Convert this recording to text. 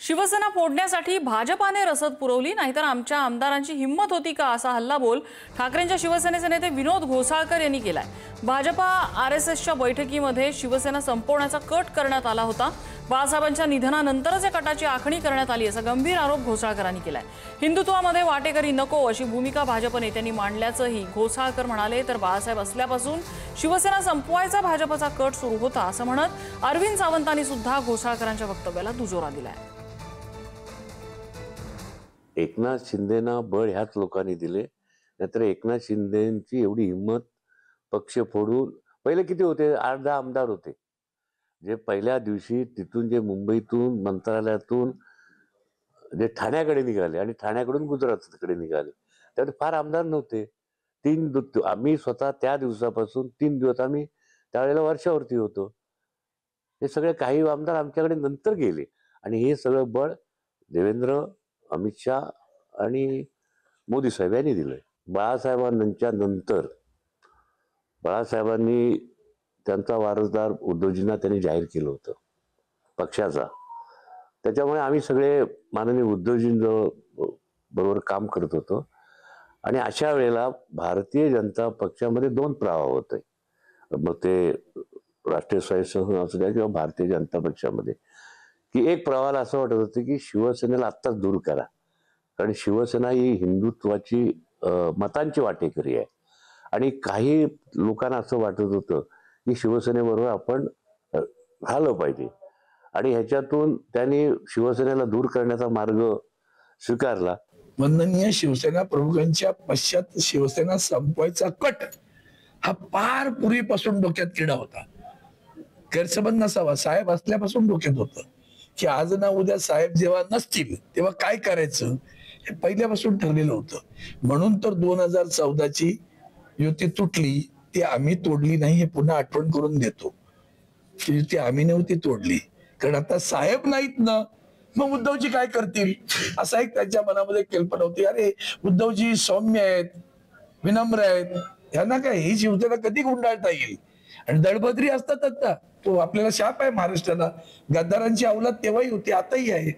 शिवसेना फोडण्यासाठी भाजपाने रसद पुरवली, नाहीतर आमच्या आमदारांची हिम्मत होती का, असा हल्लाबोल ठाकरेंच्या शिवसेनेचे नेते विनोद घोसाळकर यांनी केलाय। भाजपा आरएसएसच्या बैठकीमध्ये शिवसेना संपवण्याचा कट करण्यात आला होता। बाळासाहेबांच्या निधनानंतरच या कटाची आखणी करण्यात आली असा गंभीर आरोप घोसाळकरांनी केलाय। हिंदुत्वामध्ये वाटेकरी नको अशी भूमिका भाजप नेत्यांनी मांडल्याचंही घोसाळकर म्हणाले। तर बाळासाहेब असल्यापासून शिवसेना संपवायचा भाजपचा कट सुरू होता असं म्हणत अरविंद सावंतांनी सुद्धा घोसाळकरांच्या वक्तव्याला दुजोरा दिलाय। एकनाथ शिंदेना बळ ह्याच लोकांनी दिले, नाहीतर एकनाथ शिंदेची एवढी हिंमत पक्ष फोडून पहिले किती होते, 8-10 आमदार होते जे पहिल्या दिवशी तिथून जे मुंबईतून मंत्रालयातून जे ठाण्याकडे निघाले आणि ठाण्याकडून गुजरातकडे निघाले, त्यात फार आमदार नव्हते। आम्ही स्वतः त्या दिवसापासून 3 दिवस आम्ही त्यावेळेला वर्षावरती होतो। हे सगळे काही आमदार आमच्याकडे नंतर गेले आणि हे सगळं बळ देवेंद्र, अमित शाह आणि मोदी साहेब यांनी दिलंय। बाळासाहेबांच्या नंतर बाळासाहेबांनी त्यांचा वारसदार उद्धवजींना त्यांनी जाहीर केलं होतं पक्षाचा। त्याच्यामुळे आम्ही सगळे माननीय उद्धवजींजवळ बरोबर काम करत होतो आणि अशा वेळेला भारतीय जनता पक्षामध्ये 2 प्रवाह होते, मग ते राष्ट्रीय स्वयंसेवक असू द्या किंवा भारतीय जनता पक्षामध्ये, की एक प्रवाहाला असं वाटत होतं की शिवसेनेला आत्ताच दूर करा, कारण शिवसेना ही हिंदुत्वाची मतांची वाटेकरी आहे आणि काही लोकांना असं वाटत होतं की शिवसेनेबरोबर आपण राहिलं पाहिजे आणि ह्याच्यातून त्यांनी शिवसेनेला दूर करण्याचा मार्ग स्वीकारला। वंदनीय शिवसेना प्रमुखांच्या पश्चात शिवसेना संपवायचा कट हा फार पूर्वीपासून डोक्यात किडा होता। गैरसमज नसावा, साहेब असल्यापासून डोक्यात होतं की आज ना उद्या साहेब जेव्हा नसतील तेव्हा काय करायचं हे पहिल्यापासून ठरलेलं होतं। म्हणून तर 2014ची युती तुटली, ती आम्ही तोडली नाही हे पुन्हा आठवण करून देतो की युती आम्ही नव्हती तोडली, कारण आता साहेब नाहीत ना, मग उद्धवजी काय करतील असा एक त्यांच्या मनामध्ये कल्पना होती। अरे उद्धवजी सौम्य आहेत, विनम्र आहेत, यांना काय ही शिवसेना कधी गुंडाळता येईल, आणि दळभद्री असतात आता, तो आपल्याला शाप आहे महाराष्ट्राला। गद्दारांची अवलाद तेव्हाही होती, आताही आहे।